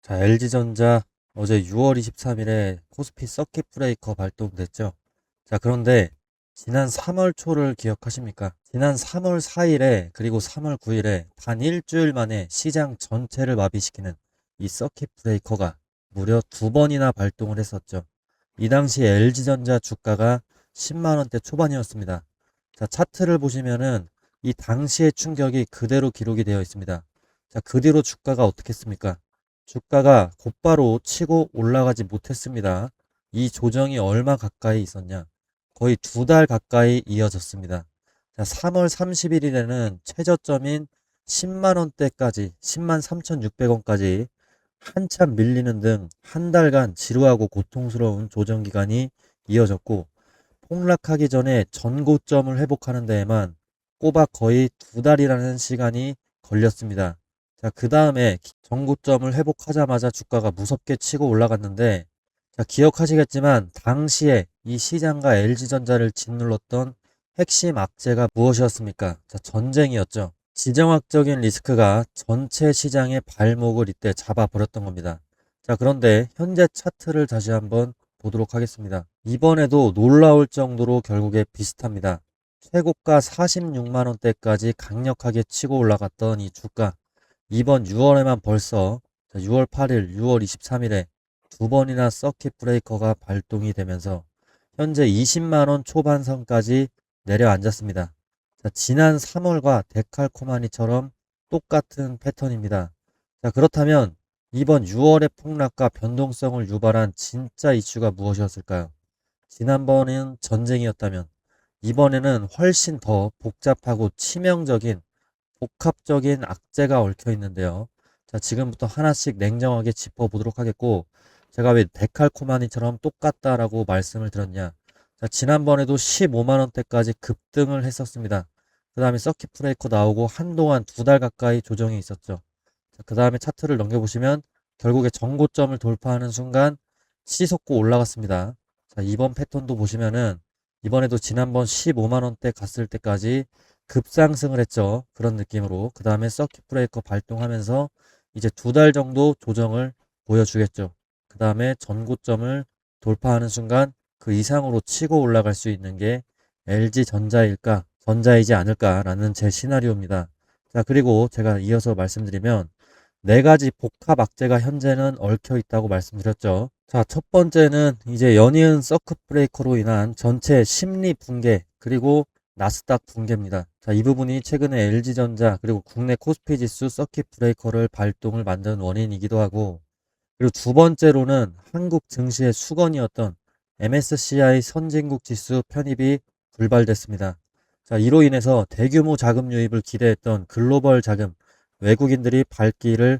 자, LG전자 어제 6월 23일에 코스피 서킷 브레이커 발동됐죠. 자, 그런데 지난 3월 초를 기억하십니까? 지난 3월 4일에 그리고 3월 9일에 단 일주일 만에 시장 전체를 마비시키는 이 서킷 브레이커가 무려 두 번이나 발동을 했었죠. 이 당시 LG전자 주가가 10만 원대 초반이었습니다. 자, 차트를 보시면은 이 당시의 충격이 그대로 기록이 되어 있습니다. 자, 그 뒤로 주가가 어떻게 했습니까? 주가가 곧바로 치고 올라가지 못했습니다. 이 조정이 얼마 가까이 있었냐? 거의 두 달 가까이 이어졌습니다. 자, 3월 31일에는 최저점인 10만 원대까지 10만 3,600원까지 한참 밀리는 등 한 달간 지루하고 고통스러운 조정 기간이 이어졌고 폭락하기 전에 전고점을 회복하는 데에만 꼬박 거의 두 달이라는 시간이 걸렸습니다. 자, 그 다음에 전고점을 회복하자마자 주가가 무섭게 치고 올라갔는데, 자, 기억하시겠지만 당시에 이 시장과 LG전자를 짓눌렀던 핵심 악재가 무엇이었습니까? 자, 전쟁이었죠. 지정학적인 리스크가 전체 시장의 발목을 이때 잡아버렸던 겁니다. 자, 그런데 현재 차트를 다시 한번 보도록 하겠습니다. 이번에도 놀라울 정도로 결국에 비슷합니다. 최고가 46만 원대까지 강력하게 치고 올라갔던 이 주가, 이번 6월에만 벌써 6월 8일, 6월 23일에 두 번이나 서킷 브레이커가 발동이 되면서 현재 20만 원 초반선까지 내려앉았습니다. 자, 지난 3월과 데칼코마니처럼 똑같은 패턴입니다. 자, 그렇다면 이번 6월의 폭락과 변동성을 유발한 진짜 이슈가 무엇이었을까요? 지난번은 전쟁이었다면 이번에는 훨씬 더 복잡하고 치명적인 복합적인 악재가 얽혀 있는데요. 자, 지금부터 하나씩 냉정하게 짚어보도록 하겠고, 제가 왜 데칼코마니처럼 똑같다라고 말씀을 드렸냐. 자, 지난번에도 15만 원대까지 급등을 했었습니다. 그 다음에 서킷 브레이커 나오고 한동안 두 달 가까이 조정이 있었죠. 자, 그 다음에 차트를 넘겨보시면 결국에 정고점을 돌파하는 순간 치솟고 올라갔습니다. 자, 이번 패턴도 보시면은 이번에도 지난번 15만 원대 갔을 때까지 급상승을 했죠. 그런 느낌으로. 그 다음에 서킷 브레이커 발동하면서 이제 두 달 정도 조정을 보여주겠죠. 그 다음에 전고점을 돌파하는 순간 그 이상으로 치고 올라갈 수 있는 게 LG전자일까, 전자이지 않을까라는 제 시나리오입니다. 자, 그리고 제가 이어서 말씀드리면 네 가지 복합 악재가 현재는 얽혀 있다고 말씀드렸죠. 자, 첫 번째는 이제 연이은 서킷 브레이커로 인한 전체 심리 붕괴, 그리고 나스닥 붕괴입니다. 자, 이 부분이 최근에 LG전자 그리고 국내 코스피 지수 서킷 브레이커를 발동을 만든 원인이기도 하고, 그리고 두 번째로는 한국 증시의 수건이었던 MSCI 선진국 지수 편입이 불발됐습니다. 자, 이로 인해서 대규모 자금 유입을 기대했던 글로벌 자금, 외국인들이 발길을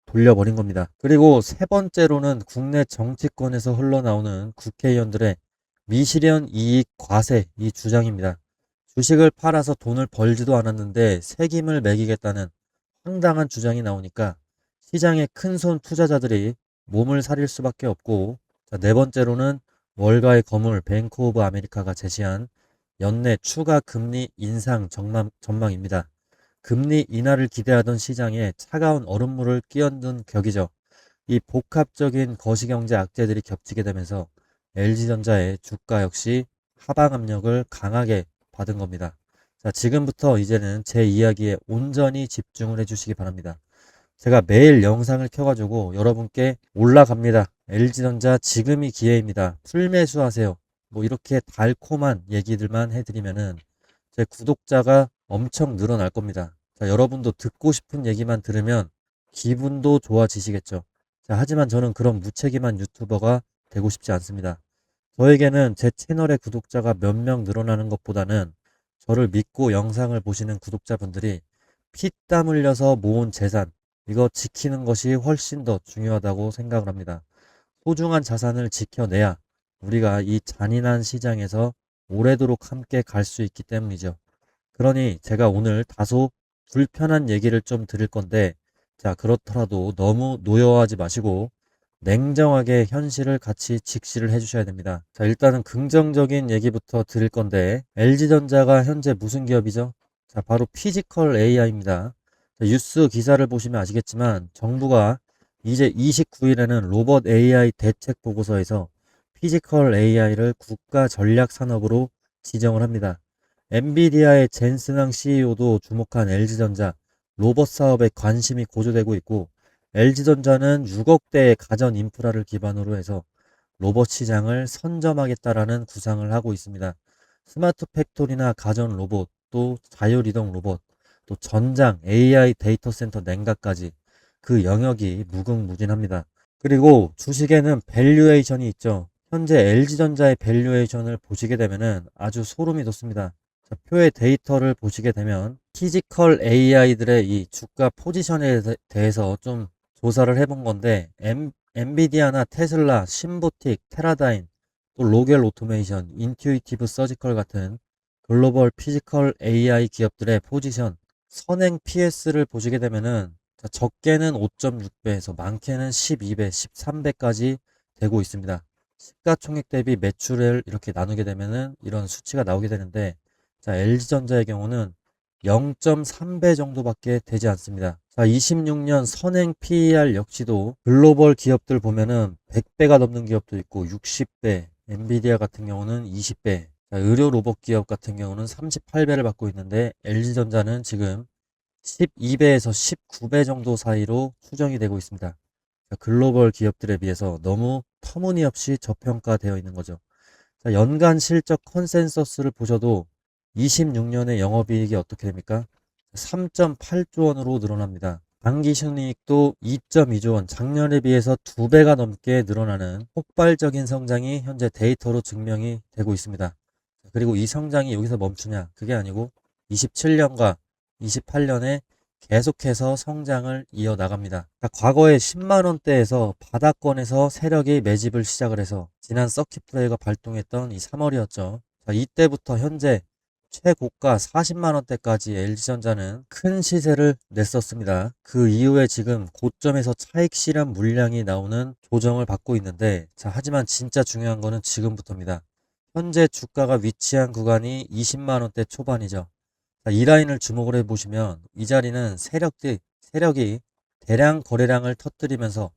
돌려버린 겁니다. 그리고 세 번째로는 국내 정치권에서 흘러나오는 국회의원들의 미실현 이익 과세 이 주장입니다. 주식을 팔아서 돈을 벌지도 않았는데 세금을 매기겠다는 황당한 주장이 나오니까 시장의 큰손 투자자들이 몸을 사릴 수밖에 없고, 자, 네 번째로는 월가의 거물 뱅크 오브 아메리카가 제시한 연내 추가 금리 인상 전망입니다. 금리 인하를 기대하던 시장에 차가운 얼음물을 끼얹은 격이죠. 이 복합적인 거시경제 악재들이 겹치게 되면서 LG전자의 주가 역시 하방 압력을 강하게 받은 겁니다. 자, 지금부터 이제는 제 이야기에 온전히 집중을 해주시기 바랍니다. 제가 매일 영상을 켜가지고 여러분께 올라갑니다. LG전자 지금이 기회입니다. 풀매수하세요. 뭐 이렇게 달콤한 얘기들만 해드리면은 제 구독자가 엄청 늘어날 겁니다. 자, 여러분도 듣고 싶은 얘기만 들으면 기분도 좋아지시겠죠. 자, 하지만 저는 그런 무책임한 유튜버가 되고 싶지 않습니다. 저에게는 제 채널의 구독자가 몇 명 늘어나는 것보다는 저를 믿고 영상을 보시는 구독자분들이 피땀 흘려서 모은 재산, 이거 지키는 것이 훨씬 더 중요하다고 생각을 합니다. 소중한 자산을 지켜내야 우리가 이 잔인한 시장에서 오래도록 함께 갈 수 있기 때문이죠. 그러니 제가 오늘 다소 불편한 얘기를 좀 드릴 건데, 자, 그렇더라도 너무 노여워하지 마시고 냉정하게 현실을 같이 직시를 해주셔야 됩니다. 자, 일단은 긍정적인 얘기부터 드릴 건데, LG전자가 현재 무슨 기업이죠? 자, 바로 피지컬 AI입니다. 뉴스 기사를 보시면 아시겠지만 정부가 이제 29일에는 로봇 AI 대책 보고서에서 피지컬 AI를 국가 전략 산업으로 지정을 합니다. 엔비디아의 젠슨항 CEO도 주목한 LG전자 로봇 사업에 관심이 고조되고 있고, LG전자는 6억대의 가전 인프라를 기반으로 해서 로봇 시장을 선점하겠다라는 구상을 하고 있습니다. 스마트 팩토리나 가전 로봇, 또 자율이동 로봇, 또 전장, AI 데이터 센터 냉각까지 그 영역이 무궁무진합니다. 그리고 주식에는 밸류에이션이 있죠. 현재 LG전자의 밸류에이션을 보시게 되면은 아주 소름이 돋습니다. 자, 표의 데이터를 보시게 되면 피지컬 AI들의 이 주가 포지션에 대해서 좀 조사를 해본 건데, 엔비디아나 테슬라, 신보틱, 테라다임, 또 로겔 오토메이션, 인투이티브 서지컬 같은 글로벌 피지컬 AI 기업들의 포지션, 선행 PS를 보시게 되면은 적게는 5.6배에서 많게는 12배, 13배까지 되고 있습니다. 시가총액 대비 매출을 이렇게 나누게 되면은 이런 수치가 나오게 되는데, 자, LG전자의 경우는 0.3배 정도밖에 되지 않습니다. 자, 26년 선행 PER 역시도 글로벌 기업들 보면은 100배가 넘는 기업도 있고 60배, 엔비디아 같은 경우는 20배, 자, 의료 로봇 기업 같은 경우는 38배를 받고 있는데, LG전자는 지금 12배에서 19배 정도 사이로 추정이 되고 있습니다. 자, 글로벌 기업들에 비해서 너무 터무니없이 저평가되어 있는 거죠. 자, 연간 실적 컨센서스를 보셔도 26년의 영업이익이 어떻게 됩니까? 3.8조 원으로 늘어납니다. 당기순이익도 2.2조 원, 작년에 비해서 2배가 넘게 늘어나는 폭발적인 성장이 현재 데이터로 증명이 되고 있습니다. 그리고 이 성장이 여기서 멈추냐? 그게 아니고 27년과 28년에 계속해서 성장을 이어나갑니다. 과거에 10만원대에서 바닥권에서 세력이 매집을 시작을 해서 지난 서킷 브레이커가 발동했던 이 3월이었죠. 이때부터 현재 최고가 40만원대까지 LG전자는 큰 시세를 냈었습니다. 그 이후에 지금 고점에서 차익 실현 물량이 나오는 조정을 받고 있는데, 자, 하지만 진짜 중요한 거는 지금부터입니다. 현재 주가가 위치한 구간이 20만원대 초반이죠. 자, 이 라인을 주목을 해보시면 이 자리는 세력이 대량 거래량을 터뜨리면서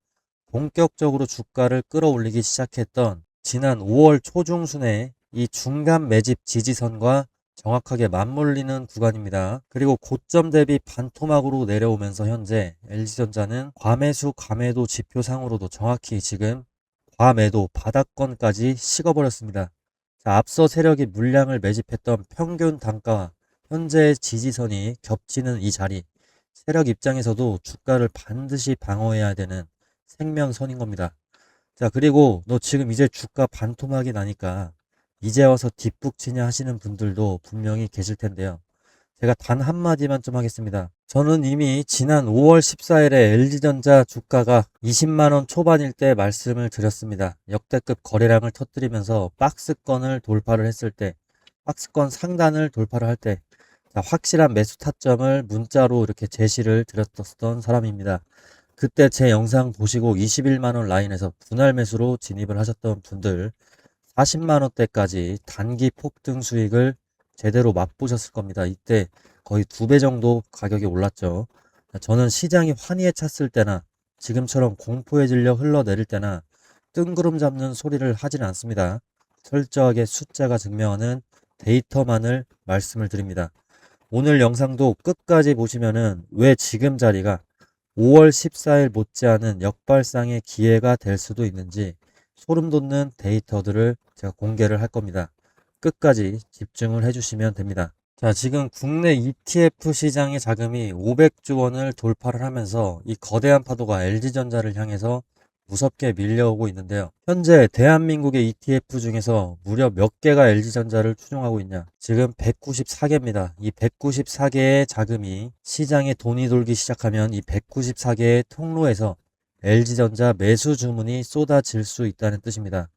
본격적으로 주가를 끌어올리기 시작했던 지난 5월 초중순에 이 중간 매집 지지선과 정확하게 맞물리는 구간입니다. 그리고 고점 대비 반토막으로 내려오면서 현재 LG전자는 과매수 과매도 지표상으로도 정확히 지금 과매도 바닥권까지 식어버렸습니다. 자, 앞서 세력이 물량을 매집했던 평균 단가와 현재의 지지선이 겹치는 이 자리, 세력 입장에서도 주가를 반드시 방어해야 되는 생명선인 겁니다. 자, 그리고 너 지금 이제 주가 반토막이 나니까 이제 와서 뒷북치냐 하시는 분들도 분명히 계실 텐데요. 제가 단 한마디만 좀 하겠습니다. 저는 이미 지난 5월 14일에 LG전자 주가가 20만원 초반일 때 말씀을 드렸습니다. 역대급 거래량을 터뜨리면서 박스권을 돌파를 했을 때, 박스권 상단을 돌파를 할 때, 자, 확실한 매수 타점을 문자로 이렇게 제시를 드렸던 사람입니다. 그때 제 영상 보시고 21만원 라인에서 분할 매수로 진입을 하셨던 분들, 40만원대까지 단기 폭등 수익을 제대로 맛보셨을 겁니다. 이때 거의 2배 정도 가격이 올랐죠. 저는 시장이 환희에 찼을 때나 지금처럼 공포의 진력 흘러내릴 때나 뜬구름 잡는 소리를 하진 않습니다. 철저하게 숫자가 증명하는 데이터만을 말씀을 드립니다. 오늘 영상도 끝까지 보시면은 왜 지금 자리가 5월 14일 못지않은 역발상의 기회가 될 수도 있는지 소름 돋는 데이터들을 제가 공개를 할 겁니다. 끝까지 집중을 해주시면 됩니다. 자, 지금 국내 ETF 시장의 자금이 500조 원을 돌파를 하면서 이 거대한 파도가 LG전자를 향해서 무섭게 밀려오고 있는데요. 현재 대한민국의 ETF 중에서 무려 몇 개가 LG전자를 추종하고 있냐? 지금 194개입니다. 이 194개의 자금이 시장에 돈이 돌기 시작하면 이 194개의 통로에서 LG전자 매수 주문이 쏟아질 수 있다는 뜻입니다.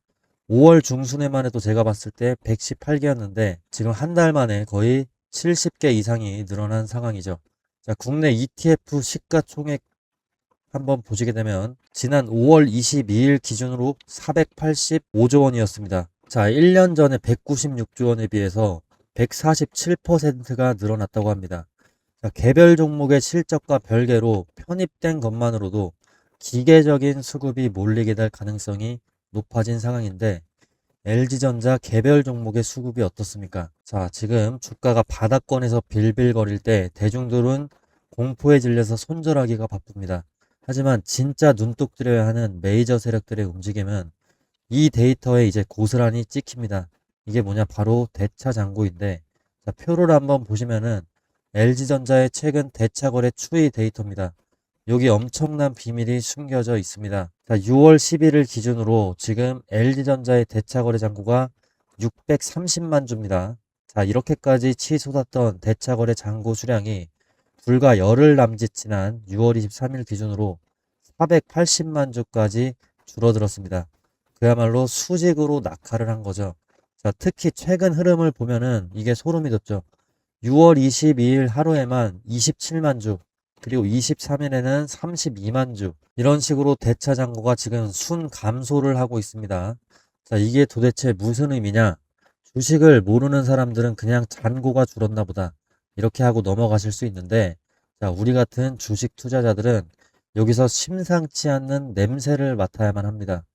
5월 중순에만 해도 제가 봤을 때 118개였는데 지금 한 달 만에 거의 70개 이상이 늘어난 상황이죠. 자, 국내 ETF 시가총액 한번 보시게 되면 지난 5월 22일 기준으로 485조 원이었습니다. 자, 1년 전에 196조 원에 비해서 147%가 늘어났다고 합니다. 자, 개별 종목의 실적과 별개로 편입된 것만으로도 기계적인 수급이 몰리게 될 가능성이 높아진 상황인데 LG전자 개별 종목의 수급이 어떻습니까? 자, 지금 주가가 바닥권에서 빌빌거릴 때 대중들은 공포에 질려서 손절하기가 바쁩니다. 하지만 진짜 눈독 들여야 하는 메이저 세력들의 움직임은 이 데이터에 이제 고스란히 찍힙니다. 이게 뭐냐? 바로 대차 잔고인데, 자, 표를 한번 보시면은 LG전자의 최근 대차 거래 추이 데이터입니다. 여기 엄청난 비밀이 숨겨져 있습니다. 자, 6월 10일을 기준으로 지금 LG전자의 대차 거래 잔고가 630만 주입니다. 자, 이렇게까지 치솟았던 대차 거래 잔고 수량이 불과 열흘 남짓 지난 6월 23일 기준으로 480만 주까지 줄어들었습니다. 그야말로 수직으로 낙하를 한 거죠. 자, 특히 최근 흐름을 보면은 이게 소름이 돋죠. 6월 22일 하루에만 27만 주, 그리고 23일에는 32만 주, 이런 식으로 대차 잔고가 지금 순 감소를 하고 있습니다. 자, 이게 도대체 무슨 의미냐? 주식을 모르는 사람들은 그냥 잔고가 줄었나 보다, 이렇게 하고 넘어가실 수 있는데, 자, 우리 같은 주식 투자자들은 여기서 심상치 않는 냄새를 맡아야만 합니다.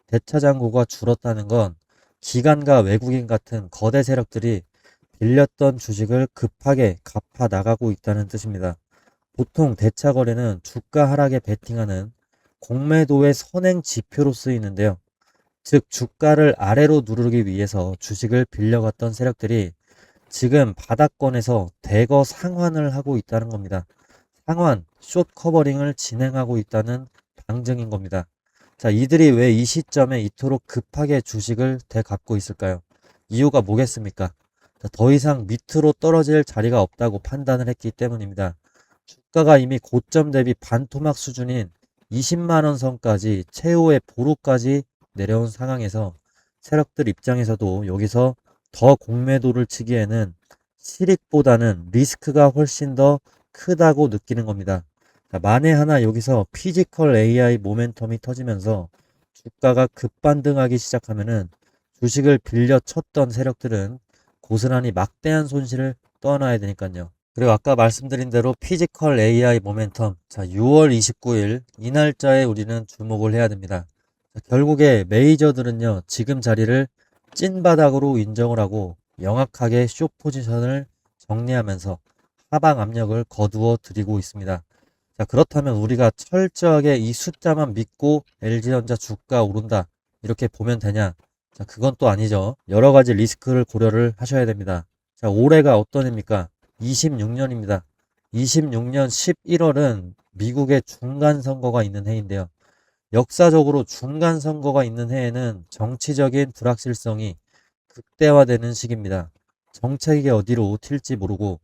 대차 잔고가 줄었다는 건 기관과 외국인 같은 거대 세력들이 빌렸던 주식을 급하게 갚아 나가고 있다는 뜻입니다. 보통 대차 거래는 주가 하락에 베팅하는 공매도의 선행 지표로 쓰이는데요. 즉 주가를 아래로 누르기 위해서 주식을 빌려갔던 세력들이 지금 바닥권에서 대거 상환을 하고 있다는 겁니다. 상환, 숏 커버링을 진행하고 있다는 방증인 겁니다. 자, 이들이 왜 이 시점에 이토록 급하게 주식을 되갚고 있을까요? 이유가 뭐겠습니까? 자, 더 이상 밑으로 떨어질 자리가 없다고 판단을 했기 때문입니다. 주가가 이미 고점 대비 반토막 수준인 20만 원 선까지 최후의 보루까지 내려온 상황에서 세력들 입장에서도 여기서 더 공매도를 치기에는 실익보다는 리스크가 훨씬 더 크다고 느끼는 겁니다. 자, 만에 하나 여기서 피지컬 AI 모멘텀이 터지면서 주가가 급반등하기 시작하면은 주식을 빌려 쳤던 세력들은 고스란히 막대한 손실을 떠나야 되니까요. 그리고 아까 말씀드린 대로 피지컬 AI 모멘텀, 자, 6월 29일 이 날짜에 우리는 주목을 해야 됩니다. 자, 결국에 메이저들은요, 지금 자리를 찐바닥으로 인정을 하고 명확하게 숏 포지션을 정리하면서 하방 압력을 거두어 드리고 있습니다. 자, 그렇다면 우리가 철저하게 이 숫자만 믿고 LG전자 주가 오른다, 이렇게 보면 되냐? 자, 그건 또 아니죠. 여러 가지 리스크를 고려를 하셔야 됩니다. 자, 올해가 어떤 해입니까? 26년입니다. 26년 11월은 미국의 중간 선거가 있는 해인데요. 역사적으로 중간 선거가 있는 해에는 정치적인 불확실성이 극대화되는 시기입니다. 정책이 어디로 튈지 모르고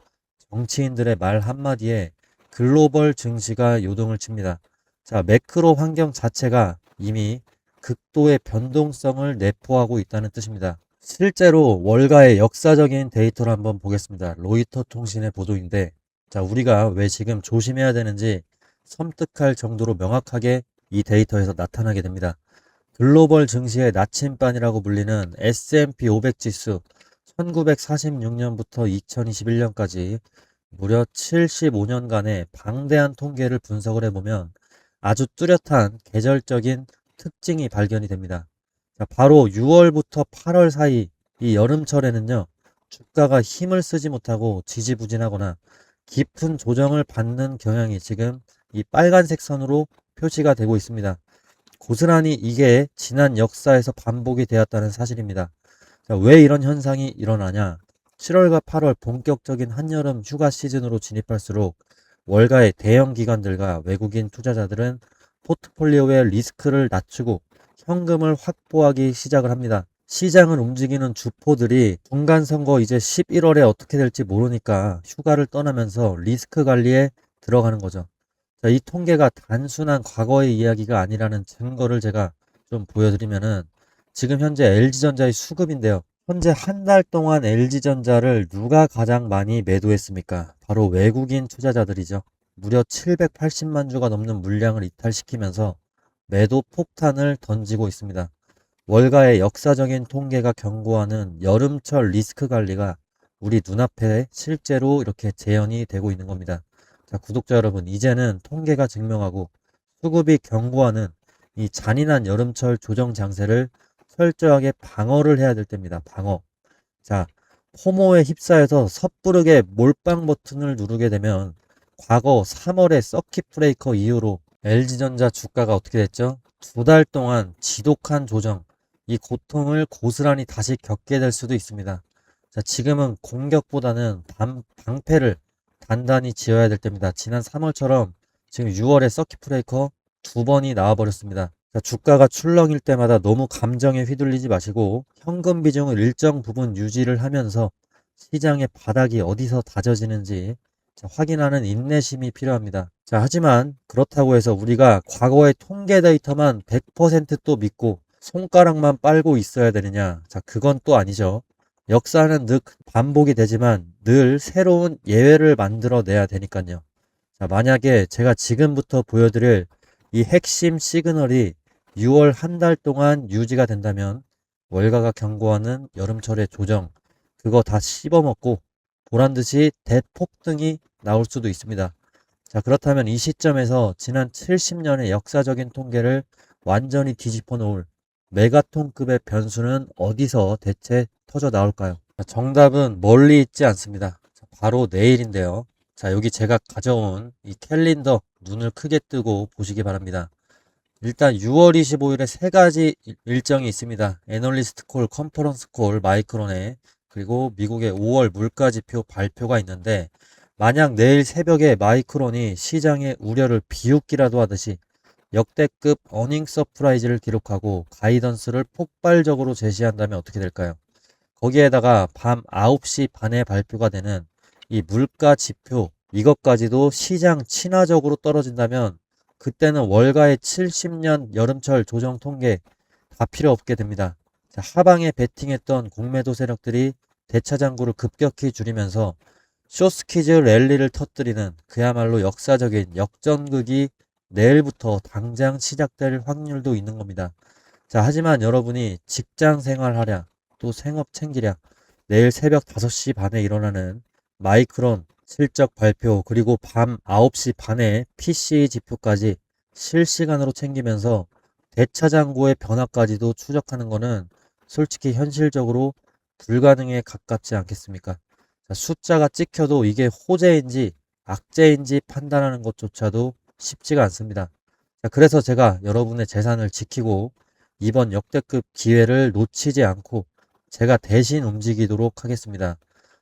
정치인들의 말 한마디에 글로벌 증시가 요동을 칩니다. 자, 매크로 환경 자체가 이미 극도의 변동성을 내포하고 있다는 뜻입니다. 실제로 월가의 역사적인 데이터를 한번 보겠습니다. 로이터 통신의 보도인데, 자, 우리가 왜 지금 조심해야 되는지 섬뜩할 정도로 명확하게 이 데이터에서 나타나게 됩니다. 글로벌 증시의 나침반이라고 불리는 S&P 500 지수 1946년부터 2021년까지 무려 75년간의 방대한 통계를 분석을 해보면 아주 뚜렷한 계절적인 특징이 발견이 됩니다. 자, 바로 6월부터 8월 사이 이 여름철에는요, 주가가 힘을 쓰지 못하고 지지부진하거나 깊은 조정을 받는 경향이 지금 이 빨간색 선으로 표시가 되고 있습니다. 고스란히 이게 지난 역사에서 반복이 되었다는 사실입니다. 자, 왜 이런 현상이 일어나냐? 7월과 8월 본격적인 한여름 휴가 시즌으로 진입할수록 월가의 대형 기관들과 외국인 투자자들은 포트폴리오의 리스크를 낮추고 현금을 확보하기 시작을 합니다. 시장을 움직이는 주포들이 중간선거 이제 11월에 어떻게 될지 모르니까 휴가를 떠나면서 리스크 관리에 들어가는 거죠. 자, 이 통계가 단순한 과거의 이야기가 아니라는 증거를 제가 좀 보여드리면은 지금 현재 LG전자의 수급인데요. 현재 한 달 동안 LG전자를 누가 가장 많이 매도했습니까? 바로 외국인 투자자들이죠. 무려 780만 주가 넘는 물량을 이탈시키면서 매도 폭탄을 던지고 있습니다. 월가의 역사적인 통계가 경고하는 여름철 리스크 관리가 우리 눈앞에 실제로 이렇게 재현이 되고 있는 겁니다. 자, 구독자 여러분, 이제는 통계가 증명하고 수급이 견고하는 이 잔인한 여름철 조정 장세를 철저하게 방어를 해야 될 때입니다. 방어. 자, 포모에 휩싸여서 섣부르게 몰빵 버튼을 누르게 되면 과거 3월의 서킷 브레이커 이후로 LG전자 주가가 어떻게 됐죠? 2달 동안 지독한 조정, 이 고통을 고스란히 다시 겪게 될 수도 있습니다. 자, 지금은 공격보다는 방패를 단단히 지어야 될 때입니다. 지난 3월처럼 지금 6월에 서킷 브레이커 2번이 나와버렸습니다. 자, 주가가 출렁일 때마다 너무 감정에 휘둘리지 마시고 현금 비중을 일정 부분 유지를 하면서 시장의 바닥이 어디서 다져지는지 확인하는 인내심이 필요합니다. 자, 하지만 그렇다고 해서 우리가 과거의 통계 데이터만 100%또 믿고 손가락만 빨고 있어야 되느냐? 자, 그건 또 아니죠. 역사는 늘 반복이 되지만 늘 새로운 예외를 만들어내야 되니까요. 자, 만약에 제가 지금부터 보여드릴 이 핵심 시그널이 6월 한 달 동안 유지가 된다면 월가가 경고하는 여름철의 조정, 그거 다 씹어먹고 보란듯이 대폭등이 나올 수도 있습니다. 자, 그렇다면 이 시점에서 지난 70년의 역사적인 통계를 완전히 뒤집어 놓을 메가톤급의 변수는 어디서 대체 터져 나올까요? 자, 정답은 멀리 있지 않습니다. 자, 바로 내일인데요. 자, 여기 제가 가져온 이 캘린더 눈을 크게 뜨고 보시기 바랍니다. 일단 6월 25일에 세 가지 일정이 있습니다. 애널리스트 콜, 컨퍼런스 콜, 마이크론에, 그리고 미국의 5월 물가지표 발표가 있는데, 만약 내일 새벽에 마이크론이 시장의 우려를 비웃기라도 하듯이 역대급 어닝 서프라이즈를 기록하고 가이던스를 폭발적으로 제시한다면 어떻게 될까요? 거기에다가 밤 9시 반에 발표가 되는 이 물가 지표, 이것까지도 시장 친화적으로 떨어진다면 그때는 월가의 70년 여름철 조정 통계 다 필요 없게 됩니다. 자, 하방에 베팅했던 공매도 세력들이 대차장구를 급격히 줄이면서 쇼스퀴즈 랠리를 터뜨리는 그야말로 역사적인 역전극이 내일부터 당장 시작될 확률도 있는 겁니다. 자, 하지만 여러분이 직장 생활하랴, 또 생업 챙기랴, 내일 새벽 5시 반에 일어나는 마이크론 실적 발표, 그리고 밤 9시 반에 PC 지표까지 실시간으로 챙기면서 대차장고의 변화까지도 추적하는 것은 솔직히 현실적으로 불가능에 가깝지 않겠습니까? 자, 숫자가 찍혀도 이게 호재인지 악재인지 판단하는 것조차도 쉽지가 않습니다. 자, 그래서 제가 여러분의 재산을 지키고 이번 역대급 기회를 놓치지 않고 제가 대신 움직이도록 하겠습니다.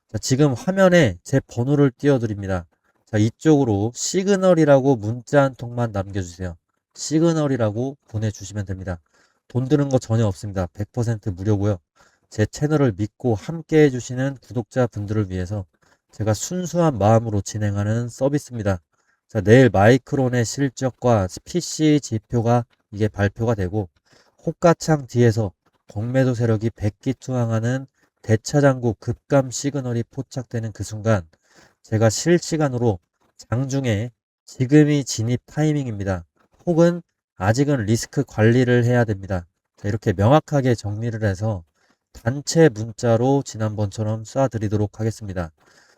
자, 지금 화면에 제 번호를 띄워드립니다. 자, 이쪽으로 시그널이라고 문자 한 통만 남겨주세요. 시그널이라고 보내주시면 됩니다. 돈 드는 거 전혀 없습니다. 100% 무료고요. 제 채널을 믿고 함께 해주시는 구독자분들을 위해서 제가 순수한 마음으로 진행하는 서비스입니다. 자, 내일 마이크론의 실적과 PC 지표가 이게 발표가 되고 호가창 뒤에서 공매도 세력이 백기투항하는 대차장구 급감 시그널이 포착되는 그 순간 제가 실시간으로 장중에 지금이 진입 타이밍입니다. 혹은 아직은 리스크 관리를 해야 됩니다. 자, 이렇게 명확하게 정리를 해서 단체 문자로 지난번처럼 쏴드리도록 하겠습니다.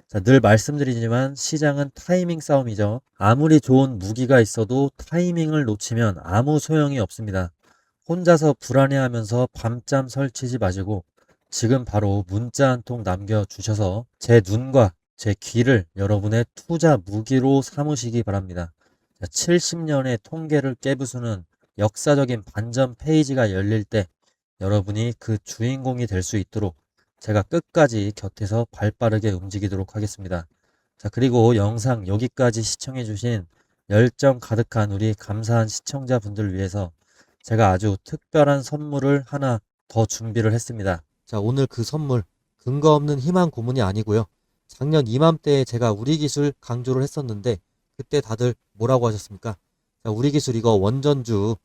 자, 늘 말씀드리지만 시장은 타이밍 싸움이죠. 아무리 좋은 무기가 있어도 타이밍을 놓치면 아무 소용이 없습니다. 혼자서 불안해하면서 밤잠 설치지 마시고 지금 바로 문자 한 통 남겨주셔서 제 눈과 제 귀를 여러분의 투자 무기로 삼으시기 바랍니다. 70년의 통계를 깨부수는 역사적인 반전 페이지가 열릴 때 여러분이 그 주인공이 될 수 있도록 제가 끝까지 곁에서 발빠르게 움직이도록 하겠습니다. 자, 그리고 영상 여기까지 시청해주신 열정 가득한 우리 감사한 시청자분들 위해서 제가 아주 특별한 선물을 하나 더 준비를 했습니다. 자, 오늘 그 선물 근거 없는 희망 고문이 아니고요. 작년 이맘때에 제가 우리 기술 강조를 했었는데 그때 다들 뭐라고 하셨습니까? 자, 우리 기술 이거 원전주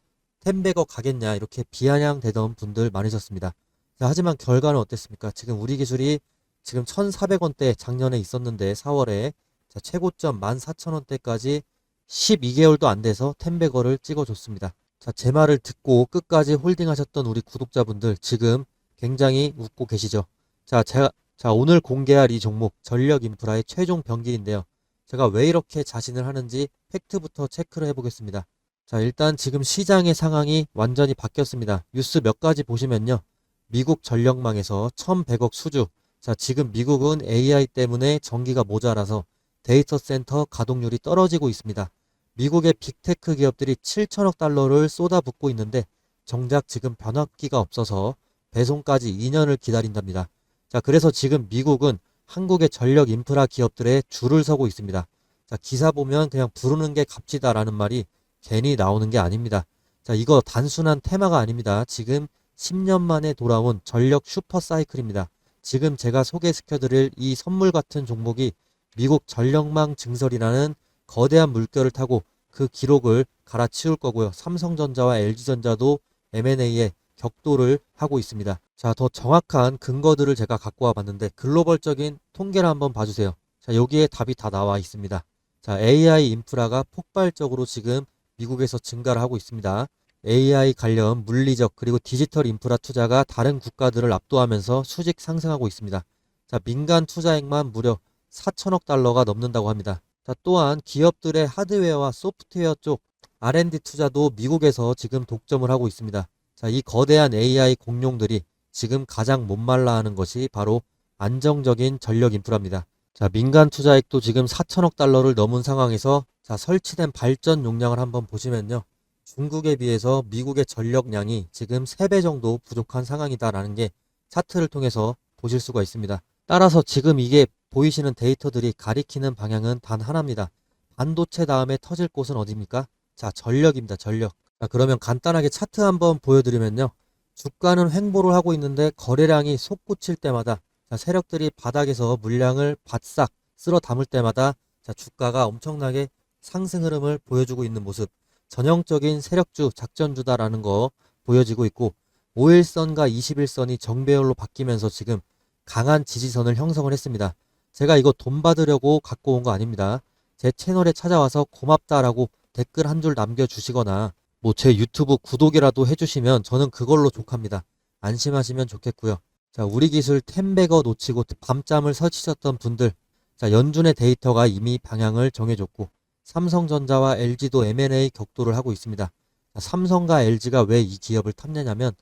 10배거 가겠냐 이렇게 비아냥대던 분들 많으셨습니다. 자, 하지만 결과는 어땠습니까? 지금 우리 기술이 지금 1,400원대 작년에 있었는데 4월에 자, 최고점 14,000원대까지 12개월도 안 돼서 10배거를 찍어줬습니다. 자, 제 말을 듣고 끝까지 홀딩하셨던 우리 구독자분들 지금 굉장히 웃고 계시죠? 자, 오늘 공개할 이 종목 전력 인프라의 최종 병기인데요. 제가 왜 이렇게 자신을 하는지 팩트부터 체크를 해보겠습니다. 자, 일단 지금 시장의 상황이 완전히 바뀌었습니다. 뉴스 몇 가지 보시면요. 미국 전력망에서 1100억 수주. 자, 지금 미국은 AI 때문에 전기가 모자라서 데이터 센터 가동률이 떨어지고 있습니다. 미국의 빅테크 기업들이 7천억 달러를 쏟아붓고 있는데 정작 지금 변압기가 없어서 배송까지 2년을 기다린답니다. 자, 그래서 지금 미국은 한국의 전력 인프라 기업들의 줄을 서고 있습니다. 자, 기사 보면 그냥 부르는 게 값지다라는 말이 괜히 나오는 게 아닙니다. 자, 이거 단순한 테마가 아닙니다. 지금 10년 만에 돌아온 전력 슈퍼 사이클입니다. 지금 제가 소개시켜드릴 이 선물 같은 종목이 미국 전력망 증설이라는 거대한 물결을 타고 그 기록을 갈아치울 거고요. 삼성전자와 LG전자도 M&A에 격돌을 하고 있습니다. 자, 더 정확한 근거들을 제가 갖고 와 봤는데 글로벌적인 통계를 한번 봐주세요. 자, 여기에 답이 다 나와 있습니다. 자, AI 인프라가 폭발적으로 지금 미국에서 증가를 하고 있습니다. AI 관련 물리적 그리고 디지털 인프라 투자가 다른 국가들을 압도하면서 수직 상승하고 있습니다. 자, 민간 투자액만 무려 4천억 달러가 넘는다고 합니다. 자, 또한 기업들의 하드웨어와 소프트웨어 쪽 R&D 투자도 미국에서 지금 독점을 하고 있습니다. 자, 이 거대한 AI 공룡들이 지금 가장 못말라 하는 것이 바로 안정적인 전력 인프라입니다. 자, 민간 투자액도 지금 4천억 달러를 넘은 상황에서 자, 설치된 발전 용량을 한번 보시면요. 중국에 비해서 미국의 전력량이 지금 3배 정도 부족한 상황이다라는 게 차트를 통해서 보실 수가 있습니다. 따라서 지금 이게 보이시는 데이터들이 가리키는 방향은 단 하나입니다. 반도체 다음에 터질 곳은 어디입니까? 자, 전력입니다. 전력. 자, 그러면 간단하게 차트 한번 보여드리면요. 주가는 횡보를 하고 있는데 거래량이 솟구칠 때마다 자, 세력들이 바닥에서 물량을 바싹 쓸어 담을 때마다 자, 주가가 엄청나게 상승 흐름을 보여주고 있는 모습. 전형적인 세력주, 작전주다라는 거 보여지고 있고 5일선과 21선이 정배열로 바뀌면서 지금 강한 지지선을 형성을 했습니다. 제가 이거 돈 받으려고 갖고 온 거 아닙니다. 제 채널에 찾아와서 고맙다라고 댓글 한 줄 남겨주시거나 뭐 제 유튜브 구독이라도 해주시면 저는 그걸로 족합니다. 안심하시면 좋겠고요. 자, 우리 기술 템베거 놓치고 밤잠을 설치셨던 분들, 자, 연준의 데이터가 이미 방향을 정해줬고 삼성전자와 LG도 M&A 격돌을 하고 있습니다. 자, 삼성과 LG가 왜 이 기업을 탐내냐면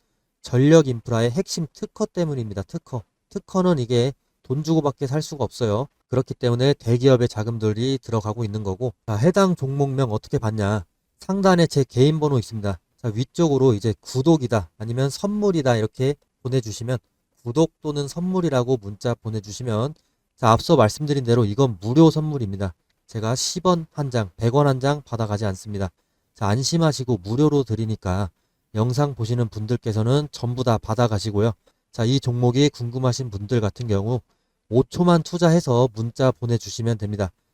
전력 인프라의 핵심 특허 때문입니다. 특허. 특허는 이게 돈 주고밖에 살 수가 없어요. 그렇기 때문에 대기업의 자금들이 들어가고 있는 거고 자, 해당 종목명 어떻게 봤냐. 상단에 제 개인 번호 있습니다. 자, 위쪽으로 이제 구독이다 아니면 선물이다 이렇게 보내주시면 구독 또는 선물이라고 문자 보내주시면 자, 앞서 말씀드린 대로 이건 무료 선물입니다. 제가 10원 한 장, 100원 한 장 받아가지 않습니다. 자, 안심하시고 무료로 드리니까 영상 보시는 분들께서는 전부 다 받아가시고요. 자, 이 종목이 궁금하신 분들 같은 경우 5초만 투자해서 문자 보내주시면 됩니다.